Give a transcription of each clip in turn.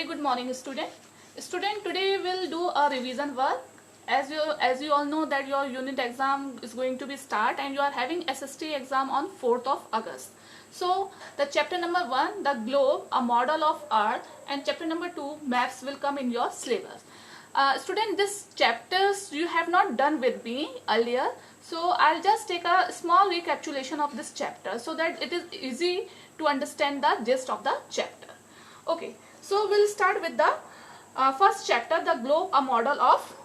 good morning, student. Student, today we'll do a revision work. As you all know that your unit exam is going to be start and you are having SST exam on 4th of August. So the chapter number 1, the globe, a model of Earth, and chapter number 2, maps will come in your syllabus. Student, this chapters you have not done with me earlier, so I'll just take a small recapitulation of this chapter so that it is easy to understand the gist of the chapter. Okay, so we'll start with the first chapter, the globe, a model of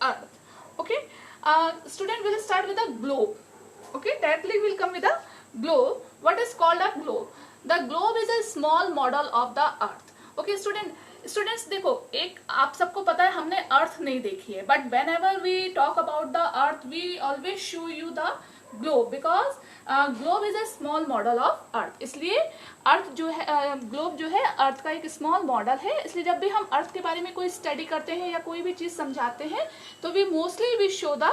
Earth. Okay, student, will start with the globe. Okay, directly we'll come with the globe. What is called a globe? The globe is a small model of the Earth. Okay, students देखो, एक आप सबको पता है हमने अर्थ नहीं देखी है, but whenever we talk about the earth we always show you the globe, because globe is a small model of earth. इसलिए अर्थ जो है, ग्लोब जो है अर्थ का एक स्मॉल मॉडल है. इसलिए जब भी हम अर्थ के बारे में कोई स्टडी करते हैं या कोई भी चीज समझाते हैं तो we mostly we show the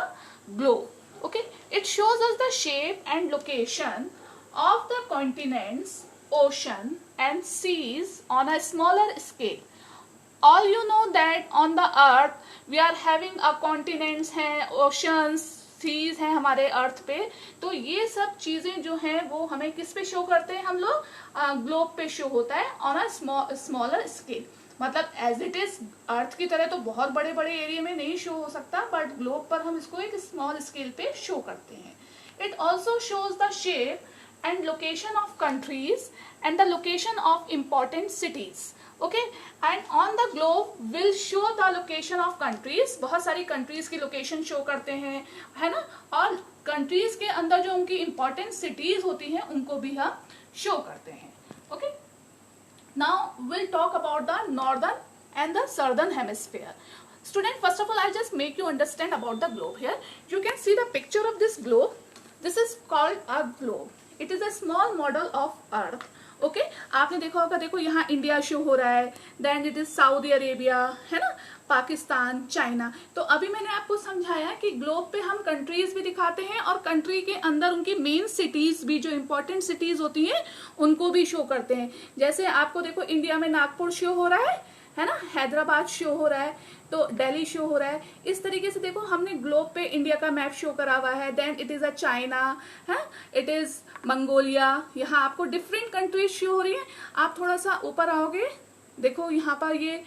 globe. Okay, it shows us the shape and location of the continents, ocean and seas on a smaller scale. All you know that on the earth we are having a continents हैं, oceans, seas हैं हमारे अर्थ पे. तो ये सब चीजें जो हैं वो हमें किस पे शो करते हैं हम लोग? ग्लोब पे शो होता है ऑन अ स्मॉलर स्केल. मतलब एज इट इज अर्थ की तरह तो बहुत बड़े बड़े एरिया में नहीं शो हो सकता, बट ग्लोब पर हम इसको एक स्मॉल स्केल पे शो करते हैं. It also shows the shape and location of countries and the location of important cities. Okay, and on the globe will show the location of countries. बहुत सारी countries की location show करते हैं, है ना. और countries के अंदर जो उनकी important cities होती हैं उनको भी हम show करते हैं. Okay, now we'll talk about the northern and the southern hemisphere. Student, first of all I'll just make you understand about the globe. Here you can see the picture of this globe. This is called a globe. It is a small model of earth. Okay, आपने देखा होगा, देखो यहाँ India show हो रहा है, then it is Saudi Arabia, है ना, पाकिस्तान, चाइना. तो अभी मैंने आपको समझाया कि ग्लोब पे हम कंट्रीज भी दिखाते हैं और कंट्री के अंदर उनकी मेन सिटीज भी, जो इंपॉर्टेंट सिटीज होती हैं उनको भी शो करते हैं. जैसे आपको देखो इंडिया में नागपुर शो हो रहा है ना, हैदराबाद शो हो रहा है, तो दिल्ली शो हो रहा है. इस तरीके से देखो हमने ग्लोब पे इंडिया का मैप शो करा हुआ है. Then it is a China, है, इट इज मंगोलिया. यहाँ आपको डिफरेंट कंट्रीज शो हो रही है. आप थोड़ा सा ऊपर आओगे, देखो यहाँ पर ये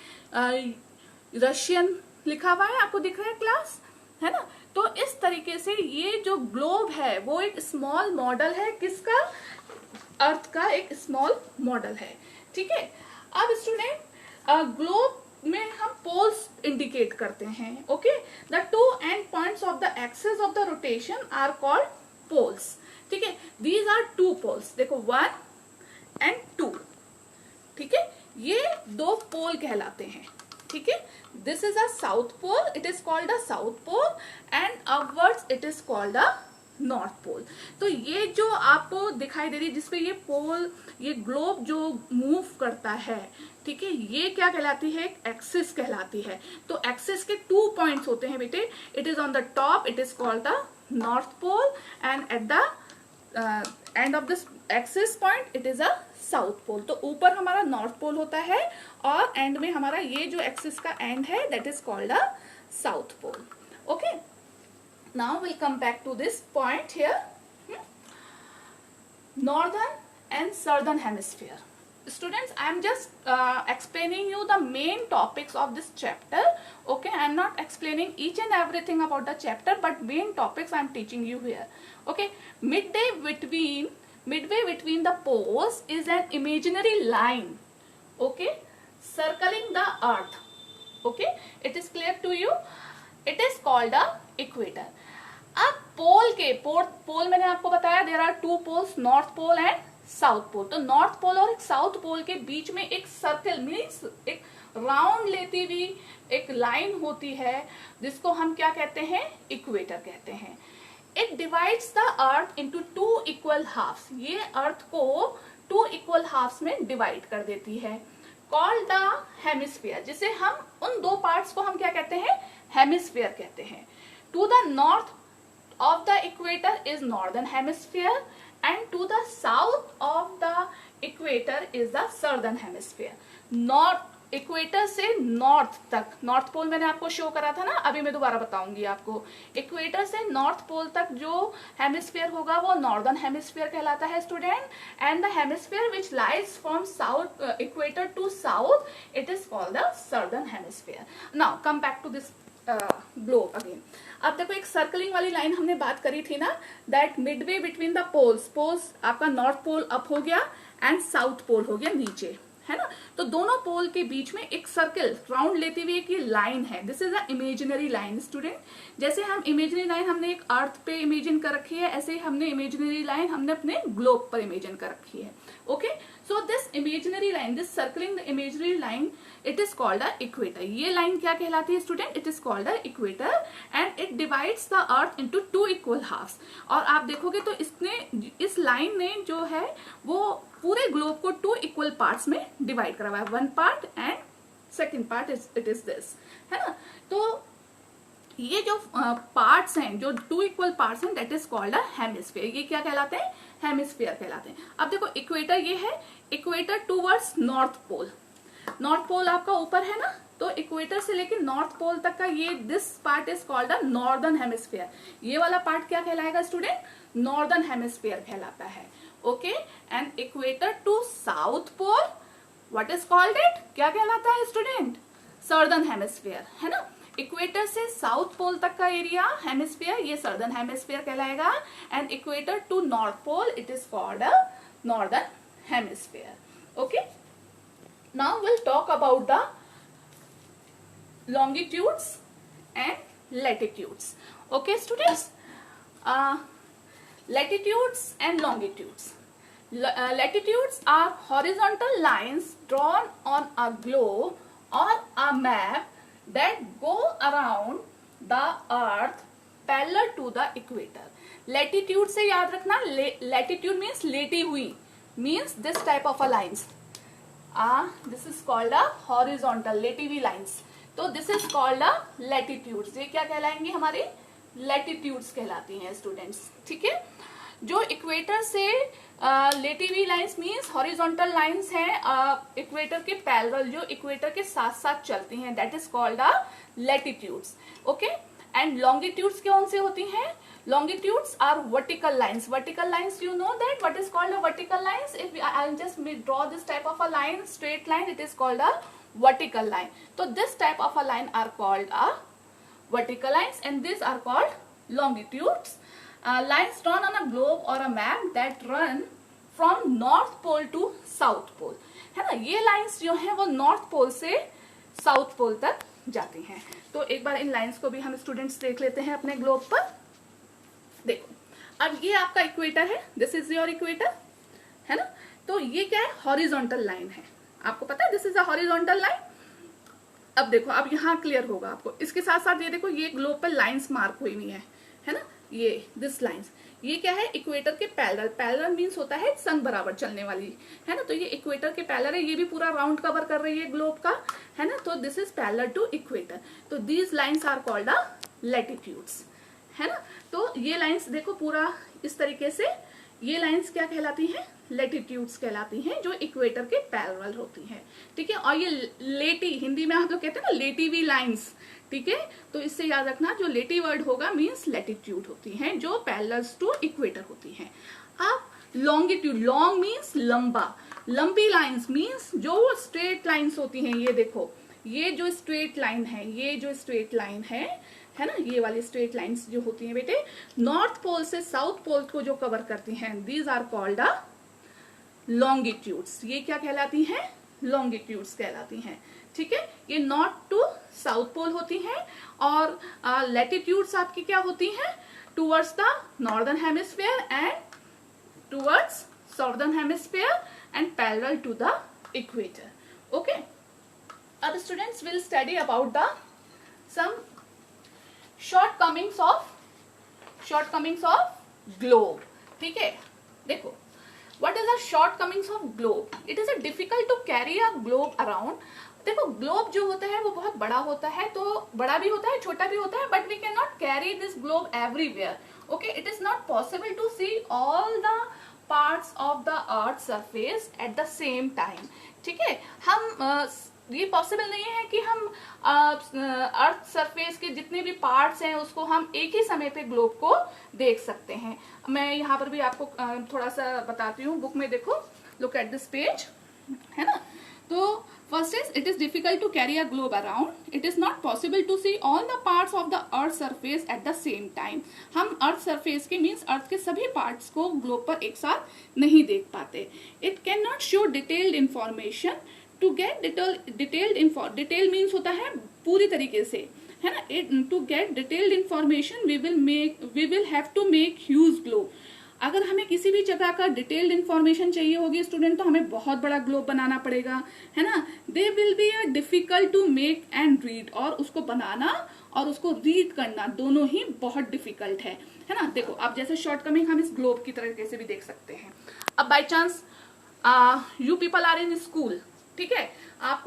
रशियन लिखा हुआ है, आपको दिख रहा है क्लास, है ना. तो इस तरीके से ये जो ग्लोब है वो एक स्मॉल मॉडल है. किसका? अर्थ का एक स्मॉल मॉडल है. ठीक है. अब स्टूडेंट, ग्लोब में हम पोल्स इंडिकेट करते हैं. Okay, the two end points of the axis of the rotation are called poles. ठीक है, दीज आर टू पोल्स. देखो 1 एंड 2. ठीक है, ये दो पोल कहलाते हैं. ठीक है, this is a south pole, it is called a south pole, and upwards it is called a north pole. तो ये जो आपको दिखाई दे रही है जिसपे ये पोल, ये ग्लोब जो मूव करता है, ठीक है, ये क्या कहलाती है? एक्सिस कहलाती है. तो एक्सिस के 2 पॉइंट्स होते हैं बेटे. It is on the top, it is called the north pole, and at the end of this axis point it is a south pole. तो ऊपर हमारा नॉर्थ पोल होता है और एंड में हमारा ये जो एक्सिस का एंड है that is called a south pole. Okay, now we'll come back to this point here. Northern and southern hemisphere. Students, I am just explaining you the main topics of this chapter. Okay, I am not explaining each and everything about the chapter, but main topics I am teaching you here. Okay, midway between the poles is an imaginary line. Okay, circling the earth. Okay, it is clear to you? It is called a equator. अब पोल मैंने आपको बताया there are 2 poles, north pole and south pole. तो north पोल और south pole के बीच में एक circle means एक राउंड लेती हुई एक लाइन होती है जिसको हम क्या कहते हैं? इक्वेटर कहते हैं. It divides the earth into 2 equal halves. ये अर्थ को 2 इक्वल हाफ्स में डिवाइड कर देती है. कॉल्ड द हेमिस्फीयर, जिसे हम उन 2 पार्ट्स को हम क्या कहते हैं? हेमिस्फीयर कहते हैं. To the north of the equator is northern hemisphere and to the south of the equator is the southern hemisphere. North equator से नॉर्थ तक, नॉर्थ पोल मैंने आपको शो करा था ना, अभी मैं दोबारा बताऊंगी आपको। इक्वेटर से नॉर्थ पोल तक जो हेमिस्फीयर होगा वो नॉर्दर्न हेमिस्फीयर कहलाता है student, and the hemisphere which lies from south equator to south, it is called the southern hemisphere. Now come back to this globe again. अब देखो एक सर्कलिंग वाली लाइन हमने बात करी थी ना, that midway between the poles, poles आपका नॉर्थ पोल अप हो गया एंड साउथ पोल हो गया नीचे, है ना। तो दोनों पोल के बीच में एक सर्कल राउंड लेते हुए एक ये लाइन है, this is a imaginary line student. जैसे हम इमेजिनरी लाइन हमने एक अर्थ पे इमेजिन कर रखी है, ऐसे ही हमने इमेजिनरी लाइन हमने अपने ग्लोब पर इमेजिन कर रखी है। Okay, so this imaginary line, this circling the imaginary line, it is called a equator. ये लाइन क्या कहलाती है student? It is called a equator and it divides the earth into 2 equal halves. और आप देखोगे तो इसने, इस लाइन ने जो है वो पूरे ग्लोब को 2 इक्वल पार्ट्स में डिवाइड करा हुआ है, 1 part and second part it is this, है ना। तो ये जो पार्ट्स हैं, जो 2 इक्वल पार्ट्स हैं, that is called a hemisphere. ये क्या कहलाते हैं? हेमिस्फीयर कहलाते हैं। अब देखो इक्वेटर ये है, equator towards north pole, north pole आपका ऊपर है ना, तो इक्वेटर से लेकर नॉर्थ पोल तक का ये this part is called a northern hemisphere. ये वाला पार्ट क्या कहलाएगा स्टूडेंट? नॉर्दर्न हेमिस्फीयर कहलाता है। Okay, and equator to south pole, what is called it? क्या कहलाता है स्टूडेंट? सदर्न हेमिस्फीयर, है ना। इक्वेटर से साउथ पोल तक का एरिया हेमिस्फीयर, ये सदर्न हेमिस्फीयर कहलाएगा, and equator to north pole, it is called a northern hemisphere. Okay, now we'll talk about the longitudes and latitudes. Okay students, latitudes and longitudes. Latitudes are horizontal lines drawn on a globe or a map that go around the earth parallel to the equator. Latitude से याद रखना, latitude means लेटी हुई, means this type of a lines. This is called a horizontal, लेटी हुई lines, तो this is called a latitudes. ये क्या कहलाएंगे? हमारी लैटिट्यूड्स कहलाती हैं स्टूडेंट्स, ठीक है। जो इक्वेटर से लेटी हुई लाइन्स मीन्स हॉरिजॉन्टल लाइन्स हैं इक्वेटर के पैरेलल, जो इक्वेटर के साथ साथ चलती हैं, that is called a latitudes. Okay, and longitudes कौन से होती हैं? Longitudes are vertical lines. Vertical lines, you know that what is called a vertical lines? If I'll just draw this type of a line, straight line, it is called a vertical line. So this type of a line are called a vertical lines, and these are called longitudes. Lines drawn on a globe or a map that run from north pole to south pole, है ना। ये lines जो हैं वो north pole से south pole तक जाती हैं। तो एक बार इन lines को भी हम students देख लेते हैं अपने globe पर। देखो, अब ये आपका इक्वेटर है, दिस इज योर इक्वेटर, है ना। तो ये क्या है? हॉरिजॉन्टल लाइन है, आपको पता है this is a horizontal line. अब देखो, अब यहाँ क्लियर होगा आपको। इसके साथ साथ ये देखो, ये ग्लोब पर लाइंस मार्क हुई हुई है ना, ये दिस लाइंस, ये क्या है? इक्वेटर के पैरेलल। पैरेलल मींस होता है संग बराबर चलने वाली, है ना। तो ये इक्वेटर के पैरेलल है, ये भी पूरा राउंड कवर कर रही है ग्लोब का, है ना। तो this is parallel to equator, तो these lines are called a latitudes, है ना। तो ये लाइंस देखो पूरा इस तरीके से, ये लाइंस क्या कहलाती हैं? लैटिट्यूड्स कहलाती हैं, जो इक्वेटर के पैरेलल होती हैं, ठीक है। और ये लेटी, हिंदी में हम लोग कहते हैं ना लेटी हुई लाइंस, ठीक है। तो इससे याद रखना, जो लेटी वर्ड होगा मींस लैटिट्यूड होती हैं, जो पैरेलल टू इक्वेटर होती हैं। अब लॉन्गिट्यूड, लॉन्ग मींस लंबा, लंबी लाइंस मींस जो स्ट्रेट लाइंस होती हैं। ये देखो, ये जो स्ट्रेट लाइन है, ये जो स्ट्रेट लाइन है ना, ये वाली स्ट्रेट लाइंस जो होती हैं बेटे, नॉर्थ पोल से साउथ पोल को जो कवर करती हैं, these are called a longitudes. ये क्या कहलाती हैं? लॉन्गिट्यूड्स कहलाती हैं, ठीक है। ये नॉर्थ टू साउथ पोल होती हैं, और लैटिट्यूड्स आपकी क्या होती हैं? Towards the northern hemisphere and towards southern hemisphere and parallel to the equator. Okay, अब students will study about the some shortcomings of globe, ठीक है। देखो, what is the shortcomings of globe? It is a difficult to carry a globe around. देखो, globe जो होता है वो बहुत बड़ा होता है, तो बड़ा भी होता है, छोटा भी होता है, but we can not carry this globe everywhere. Okay, it is not possible to see all the parts of the earth surface at the same time, ठीक है। हम ये पॉसिबल नहीं है कि हम अर्थ सरफेस के जितने भी पार्ट्स हैं उसको हम एक ही समय पे ग्लोब को देख सकते हैं। मैं यहाँ पर भी आपको थोड़ा सा बताती हूँ, बुक में देखो, लुक एट दिस पेज, है ना। तो first is it is difficult to carry a globe around, it is not possible to see all the parts of the earth surface at the same time. हम earth surface के means earth के सभी parts को globe पर एक साथ नहीं देख पाते। It can not show detailed information, to get detail means होता है पूरी तरीके से, है ना। To get detailed information we will have to make huge globe. अगर हमें किसी भी जगह का डिटेल्ड इंफॉर्मेशन चाहिए होगी स्टूडेंट, तो हमें बहुत बड़ा ग्लोब बनाना पड़ेगा, है ना। They will be difficult to make and read, और उसको बनाना और उसको रीड करना दोनों ही बहुत डिफिकल्ट है ना। देखो अब जैसे शॉर्टकमिंग हम इस ग्लोब की तरह से भी देख सकते हैं। अब by chance you people are in school, ठीक है, आप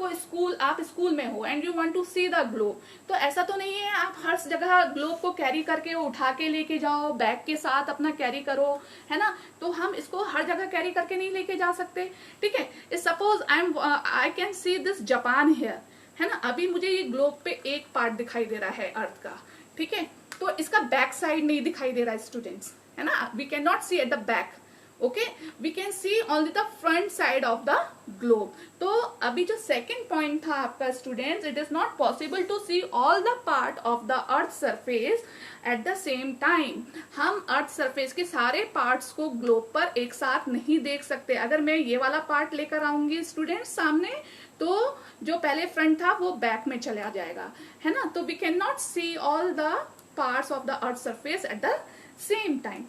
स्कूल में हो and you want to see the globe, तो ऐसा तो नहीं है आप हर जगह ग्लोब को कैरी करके उठा के लेके जाओ, बैग के साथ अपना कैरी करो, है ना। तो हम इसको हर जगह कैरी करके नहीं लेके जा सकते, ठीक है। Suppose I can see this Japan here, है ना। अभी मुझे ये ग्लोब पे एक पार्ट दिखाई दे रहा है अर्थ का, ठीक है, तो इसका बैक साइड नहीं दिखाई दे रहा है स्टूडेंट्स, है ना। We can not see at the back, okay, we can see only the front side of the globe. तो अभी जो सेकेंड पॉइंट था आपका students, it is not possible to see all the part of the earth surface at the same time. हम earth surface के सारे parts को globe पर एक साथ नहीं देख सकते। अगर मैं ये वाला पार्ट लेकर आऊंगी स्टूडेंट्स सामने, तो जो पहले फ्रंट था वो बैक में चला जाएगा, है ना। तो we can not see all the parts of the earth surface at the same time.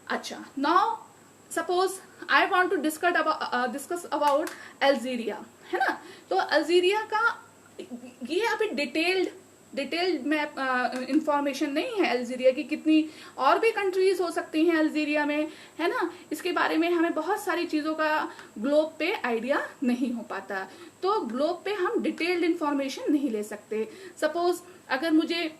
अच्छा, now suppose I want to discuss about Algeria, है ना। तो अल्जीरिया का ये अभी डिटेल्ड मैप इंफॉर्मेशन नहीं है अल्जीरिया की, कितनी और भी कंट्रीज हो सकती हैं अल्जीरिया में, है ना। इसके बारे में हमें बहुत सारी चीजों का ग्लोब पे आइडिया नहीं हो पाता, तो ग्लोब पे हम डिटेल्ड इंफॉर्मेशन नहीं ले सकते। सपोज अगर मुझे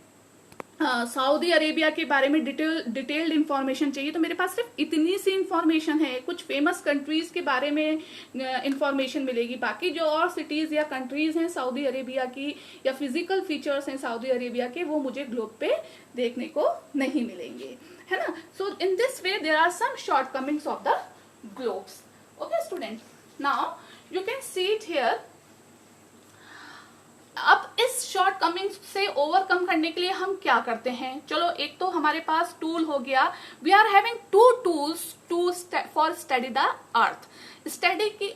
सऊदी अरेबिया के बारे में डिटेल्ड इंफॉर्मेशन चाहिए, तो मेरे पास सिर्फ इतनी सी इंफॉर्मेशन है, कुछ फेमस कंट्रीज के बारे में इंफॉर्मेशन मिलेगी, बाकी जो और सिटीज या कंट्रीज हैं सऊदी अरेबिया की या फिजिकल फीचर्स हैं सऊदी अरेबिया के, वो मुझे ग्लोब पे देखने को नहीं मिलेंगे, है ना। So in this way there are some shortcomings of the globes, okay student. Now you can see it here. अब इस शॉर्टकमिंग से ओवरकम करने के लिए हम क्या करते हैं, चलो एक तो हमारे पास टूल हो गया, we are having two tools for study the earth.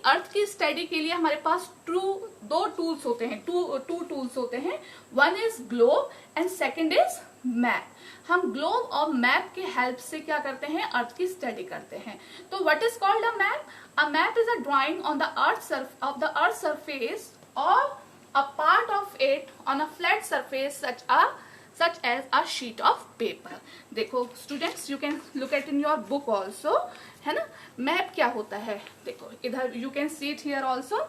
Earth की स्टडी के लिए हमारे पास दो टूल्स होते हैं, टू टूल्स होते हैं, one is globe and second is map. हम ग्लोब और मैप के हेल्प से क्या करते हैं, अर्थ की स्टडी करते हैं। तो what is called a map? A map is a drawing on the earth surface और a part of it on a flat surface such as a sheet of paper. देखो students, you can look at in your book also, है ना। Map क्या होता है, देखो इधर you can see it here also.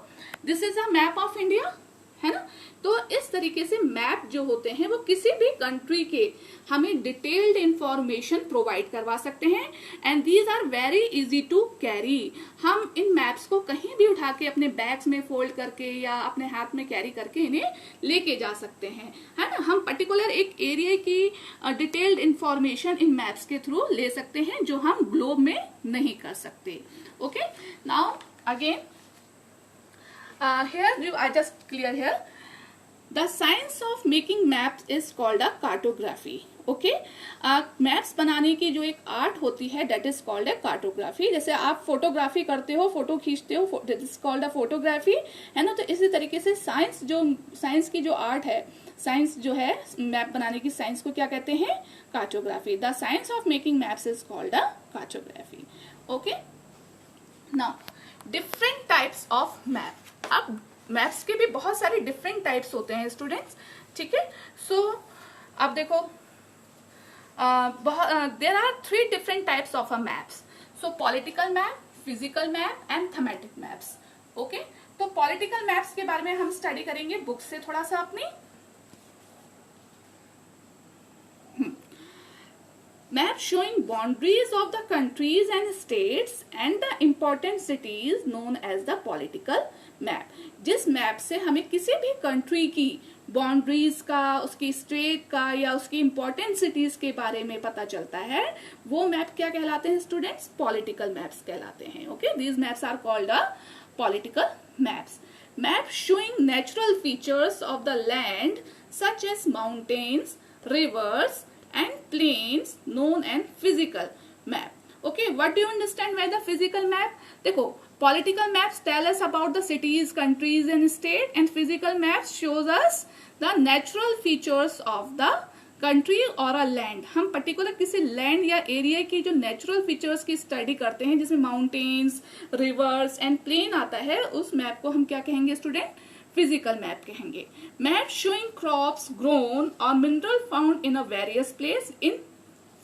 This is a map of India, है ना। तो इस तरीके से मैप जो होते हैं वो किसी भी कंट्री के हमें डिटेल्ड इंफॉर्मेशन प्रोवाइड करवा सकते हैं, and these are very easy to carry. हम इन मैप्स को कहीं भी उठा के अपने बैग्स में फोल्ड करके या अपने हाथ में कैरी करके इन्हें लेके जा सकते हैं, है ना। हम पर्टिकुलर एक एरिया की डिटेल्ड इंफॉर्मेशन इन मैप्स के थ्रू ले सकते हैं, जो हम ग्लोब में नहीं कर सकते, okay. Now again here I just clear here. The science of making maps is called a cartography. Okay, maps बनाने की जो एक आर्ट होती है that is called a cartography. जैसे आप फोटोग्राफी करते हो, फोटो खींचते हो, that is called a photography, है ना। तो इसी तरीके से साइंस की जो आर्ट है, साइंस जो है मैप बनाने की साइंस को क्या कहते हैं, cartography. The science of making maps is called a cartography, okay. Now different types of map. अब मैप्स के भी बहुत सारे डिफरेंट टाइप्स होते हैं स्टूडेंट्स, ठीक है। सो अब देखो there are 3 different types of a maps. So political map, physical map and thematic maps, okay. तो पॉलिटिकल मैप्स के बारे में हम स्टडी करेंगे बुक से थोड़ा सा अपनी। Map showing boundaries of the countries and states and the important cities known as the political map, जिस मैप से हमें किसी भी कंट्री की बाउंड्रीज का, उसकी स्टेट का या उसकी इंपॉर्टेंट सिटीज के बारे में पता चलता है, वो मैप क्या कहलाते हैं स्टूडेंट्स? पॉलिटिकल मैप्स कहलाते हैं. Okay, these maps are called a political maps. Map showing natural features of the land such as mountains, rivers and plains known as physical map. Okay, what do you understand by the physical map? देखो, political maps tell us about the cities, countries and state, and physical maps shows us the natural features of the country or a land. हम particular किसी land या area की जो natural features की study करते हैं, जिसमें mountains, rivers and plain आता है, उस map को हम क्या कहेंगे स्टूडेंट? फिजिकल मैप कहेंगे. मैप शोइंग क्रॉप्स ग्रोन और mineral found in a various place. In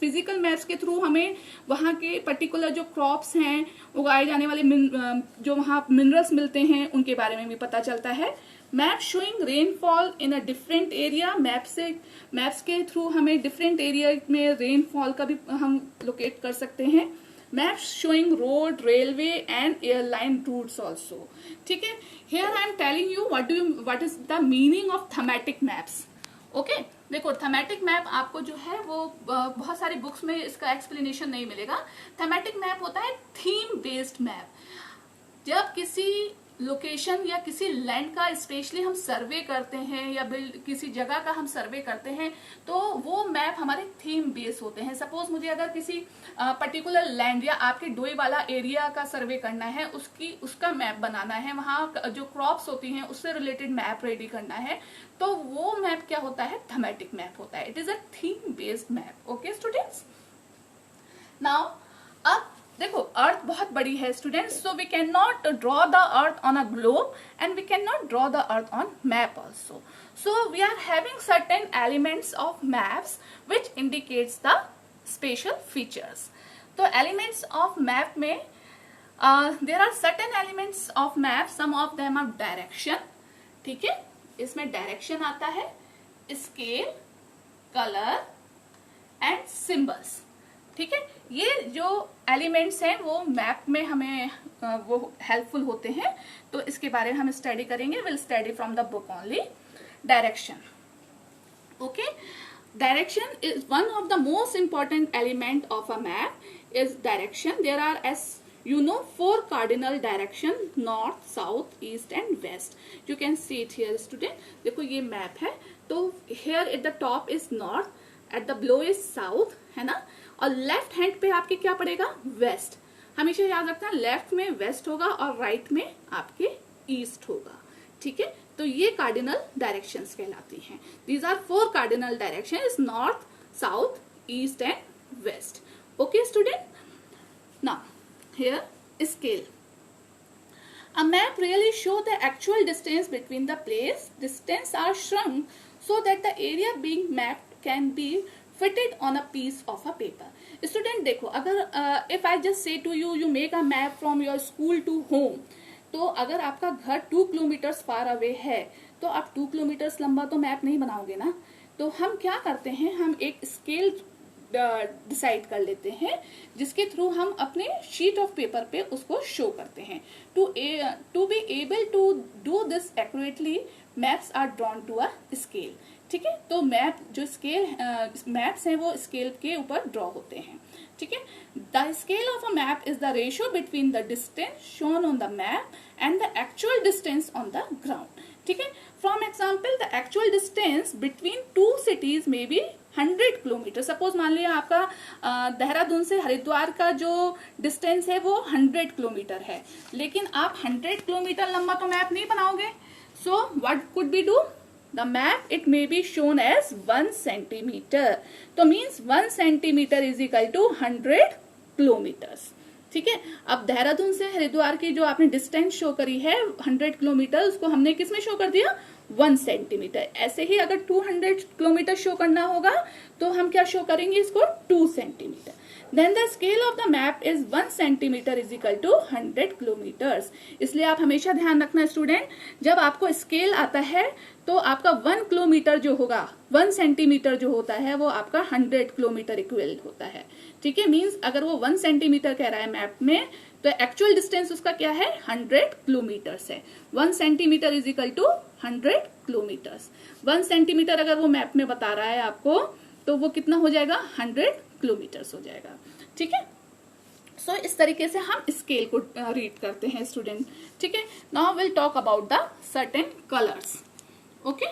physical maps के थ्रू हमें वहाँ के पर्टिकुलर जो क्रॉप्स हैं, उगाए जाने वाले जो वहाँ मिनरल्स मिलते हैं, उनके बारे में भी पता चलता है. Map showing rainfall in a different area. Maps के थ्रू हमें डिफरेंट एरिया में रेनफॉल का भी हम लोकेट कर सकते हैं. Maps showing road, railway and airline routes also. ठीक है. Here I am telling you what is the meaning of thematic maps. Okay. देखो, thematic map आपको जो है वो बहुत सारी बुक्स में इसका एक्सप्लेनेशन नहीं मिलेगा. thematic map होता है थीम बेस्ड मैप. जब किसी लोकेशन या किसी लैंड का स्पेशली हम सर्वे करते हैं या किसी जगह का हम सर्वे करते हैं, तो वो मैप हमारे थीम बेस होते हैं. सपोज मुझे अगर किसी पर्टिकुलर लैंड या आपके डोई वाला एरिया का सर्वे करना है, उसका मैप बनाना है, वहाँ जो क्रॉप्स होती हैं उससे रिलेटेड मैप रेडी करना है, तो वो मैप क्या होता है? थीमेटिक मैप होता है. It is a theme based map. Okay students. Now अब देखो, अर्थ बहुत बड़ी है students, so we can not draw the earth on a globe and we can not draw the earth on map also. So we are having certain elements of maps which indicates the special features. तो elements of map में there are certain elements of map. Some of them are direction. ठीक है, इसमें direction आता है, scale, colour and symbols. ठीक है, ये जो एलिमेंट्स हैं वो मैप में हमें वो हेल्पफुल होते हैं. तो इसके बारे में हम स्टडी करेंगे. Will study from the book only. Direction. Okay, direction is one of the most important element of a map. Is direction. There are, as you know, 4 cardinal direction: north, south, east and west. You can see it here student. देखो, ये map है. तो here at the top is north, at the below is south, है ना. और left hand पे आपके क्या पड़ेगा? वेस्ट. हमेशा याद रखना, लेफ्ट में वेस्ट होगा और राइट में आपके ईस्ट होगा. ठीक है, तो ये कार्डिनल डायरेक्शंस कहलाती हैं. These are 4 cardinal direction: north, south, east and west. Okay student. Now here scale. A map really show the actual distance between the place. Distance are shrunk so that the area being mapped can be fitted on a piece of a paper. Student देखो, अगर if I just say to you, you make a map from your school to home. तो अगर आपका घर 2 kilometre far away है, तो आप 2 kilometre लंबा तो मैप नहीं बनाओगे ना. तो हम क्या करते हैं, हम एक स्केल डिसाइड कर लेते हैं, जिसके थ्रू हम अपने शीट ऑफ पेपर पे उसको शो करते हैं. To be able to do this accurately, maps are drawn to a scale. ठीक है, तो मैप जो मैप्स हैं वो स्केल के ऊपर ड्रॉ होते हैं. ठीक है, the scale of a map is the ratio between the distance shown on the map and the actual distance on the ground. ठीक है, from example, the actual distance between 2 cities में B 100 kilometre. Suppose मान लिया आपका देहरादून से हरिद्वार का जो distance है वो 100 किलोमीटर है, लेकिन आप 100 किलोमीटर लंबा तो मैप नहीं बनाओगे. So what could be do? The map it may be shown as 1 centimetre. तो means 1 centimetre is equal to 100 kilometres. ठीक है, अब देहरादून से हरिद्वार की जो आपने डिस्टेंस शो करी है 100 किलोमीटर, उसको हमने किस में शो कर दिया? 1 सेंटीमीटर. ऐसे ही अगर 200 किलोमीटर शो करना होगा तो हम क्या शो करेंगे इसको? 2 centimetre. Then the scale of the map is 1 centimetre is equal to 100 kilometres. इसलिए आप हमेशा ध्यान रखना स्टूडेंट, जब आपको स्केल आता है तो आपका 1 किलोमीटर जो होगा, 1 सेंटीमीटर जो होता है वो आपका 100 किलोमीटर इक्वल होता है. ठीक है, मीन्स अगर वो 1 सेंटीमीटर कह रहा है मैप में, तो एक्चुअल डिस्टेंस उसका क्या है, 100 किलोमीटर्स है। 1 centimetre is equal to 100 kilometres. 1 centimetre अगर वो मैप में बता रहा है आपको, तो वो कितना हो जाएगा, 100 किलोमीटर्स हो जाएगा। ठीक है, सो इस तरीके से हम स्केल को रीड करते हैं स्टूडेंट। ठीक है, now will talk about the certain colours. Okay,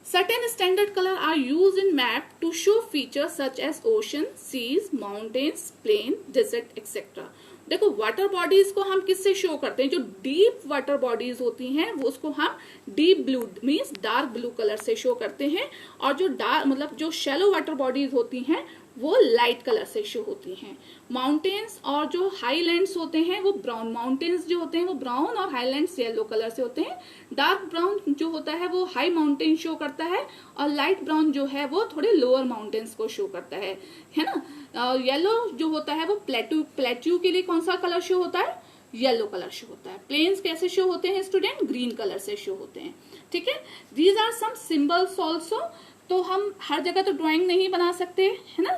certain standard color are used in map to show features such as ocean, seas, mountains, plain, desert, etc. देखो वाटर बॉडीज को हम किससे show करते हैं, जो डीप वाटर बॉडीज होती हैं वो उसको हम deep blue means dark blue colour से शो करते हैं, और जो डार्क मतलब जो शैलो वाटर बॉडीज होती हैं वो लाइट कलर से शो होती हैं। माउंटेन्स और जो हाईलैंड्स होते हैं वो ब्राउन, माउंटेन्स जो होते हैं वो ब्राउन और हाईलैंड्स येलो कलर से होते हैं। डार्क ब्राउन जो होता है वो हाई माउंटेन शो करता है, और लाइट ब्राउन जो है वो थोड़े लोअर माउंटेन्स को शो करता है ना। येलो जो होता है वो प्लेट्यू के लिए कौन सा कलर शो होता है, येलो कलर शो होता है। प्लेन्स कैसे शो होते हैं स्टूडेंट, ग्रीन कलर से शो होते हैं। ठीक है, these are some symbols also. तो हम हर जगह तो ड्राइंग नहीं बना सकते है ना,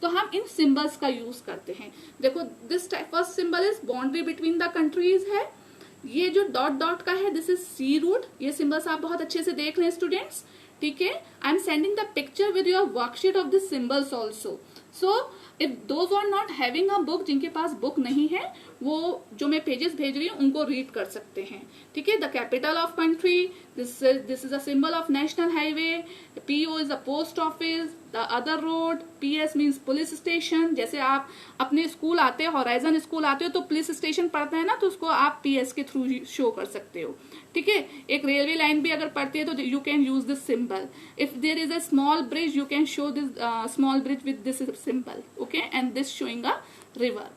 तो हम इन सिंबल्स का यूज करते हैं। देखो this first symbol is boundary between the countries है, ये जो डॉट डॉट का है दिस इज सी रूट। ये सिंबल्स आप बहुत अच्छे से देख रहे हैं स्टूडेंट्स। ठीक है, I am sending the picture with your worksheet of this symbols also. So if those are not having a book, जिनके पास बुक नहीं है वो जो मैं पेजेस भेज रही हूँ उनको रीड कर सकते हैं। ठीक है, the capital of country, this is a symbol of national highway, PO is a post office, the other road, PS means police station. जैसे आप अपने स्कूल आते हो, हॉराइजन स्कूल आते हो तो पुलिस स्टेशन पढ़ते हैं ना, तो उसको आप पीएस के थ्रू शो कर सकते हो। ठीक है, एक रेलवे लाइन भी अगर पढ़ती है तो you can use this symbol. If there is a small bridge you can show this small bridge with this symbol. Okay, and this showing a river.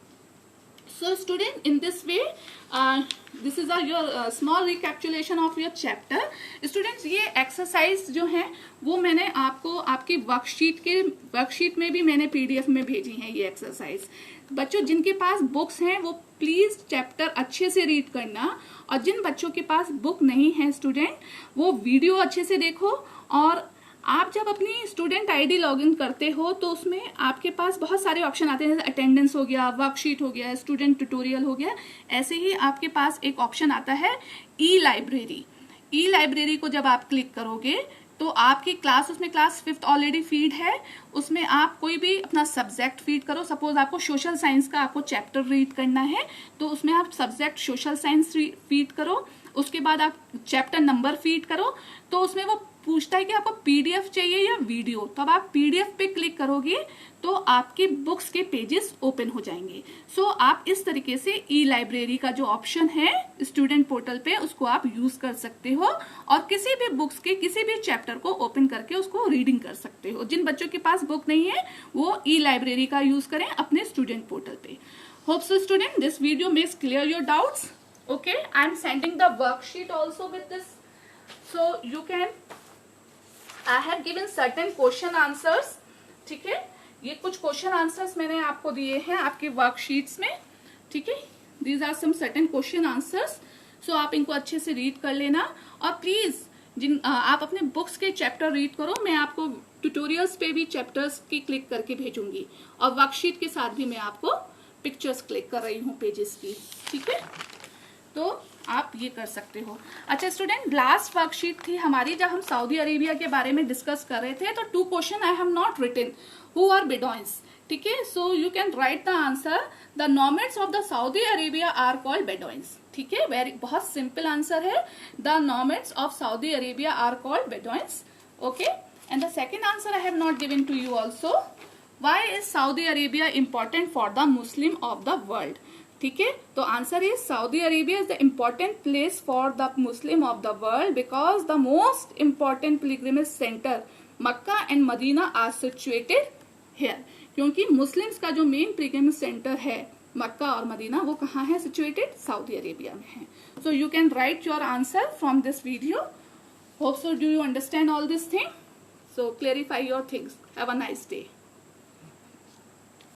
So student, in this way this is your small recapitulation of your chapter. Students, ये exercise जो है वो मैंने आपको आपकी worksheet में भी मैंने PDF में भेजी है ये एक्सरसाइज। बच्चों जिनके पास बुक्स हैं वो प्लीज चैप्टर अच्छे से रीड करना, और जिन बच्चों के पास बुक नहीं है स्टूडेंट वो वीडियो अच्छे से देखो। और आप जब अपनी स्टूडेंट आईडी लॉगिन करते हो तो उसमें आपके पास बहुत सारे ऑप्शन आते हैं, जैसे अटेंडेंस हो गया, वर्कशीट हो गया, स्टूडेंट ट्यूटोरियल हो गया। ऐसे ही आपके पास एक ऑप्शन आता है ई लाइब्रेरी। ई लाइब्रेरी को जब आप क्लिक करोगे तो आपकी क्लास, उसमें क्लास 5th ऑलरेडी फीड है, उसमें आप कोई भी अपना सब्जेक्ट फीड करो। सपोज आपको सोशल साइंस का आपको चैप्टर रीड करना है तो उसमें आप सब्जेक्ट सोशल साइंस फीड करो, उसके बाद आप चैप्टर नंबर फीड करो। तो उसमें वो पूछता है कि आपको पीडीएफ चाहिए या वीडियो, तो अब आप पीडीएफ पे क्लिक करोगे तो आपके बुक्स के पेजेस ओपन हो जाएंगे। सो आप इस तरीके से ई लाइब्रेरी का जो ऑप्शन है स्टूडेंट पोर्टल पे उसको आप यूज कर सकते हो, और किसी भी बुक्स के किसी भी चैप्टर को ओपन करके उसको रीडिंग कर सकते हो। जिन बच्चों के पास बुक नहीं है वो ई लाइब्रेरी का यूज करें अपने स्टूडेंट पोर्टल पे। Hope so student this video makes clear your doubts. Okay, I am sending the worksheet also with this, so you can, I have given certain question answers. ठीक है, ये कुछ question answers मैंने आपको दिए हैं आपके वर्कशीट्स में। ठीक है, these are some certain question answers, so आप इनको अच्छे से रीड कर लेना। और प्लीज आप अपने बुक्स के चैप्टर रीड करो, मैं आपको ट्यूटोरियल्स पे भी चैप्टर्स की क्लिक करके भेजूंगी, और वर्कशीट के साथ भी मैं आपको पिक्चर्स क्लिक कर रही हूँ पेजेस की। ठीक है, तो आप ये कर सकते हो। अच्छा स्टूडेंट, लास्ट वर्कशीट थी हमारी जब हम सऊदी अरेबिया के बारे में डिस्कस कर रहे थे, तो 2 question I have not written, who are Bedouins. ठीक है, so you can write the answer, the nomads of the Saudi Arabia are called Bedouins. ठीक है, बहुत सिंपल आंसर है, the nomads of Saudi Arabia are called Bedouins. Okay, and the second answer I have not given to you also, why is Saudi Arabia important for the Muslim of the world. ठीक है, तो answer is Saudi Arabia is the important place for the Muslim of the world because the most important pilgrimage centre Mecca and Medina are situated here. क्योंकि Muslims का जो main pilgrimage centre है मक्का और Medina वो कहाँ है, situated Saudi Arabia में है। So you can right your answer from this video. Hope so do you understand all this thing, so clarify your things. Have a nice day.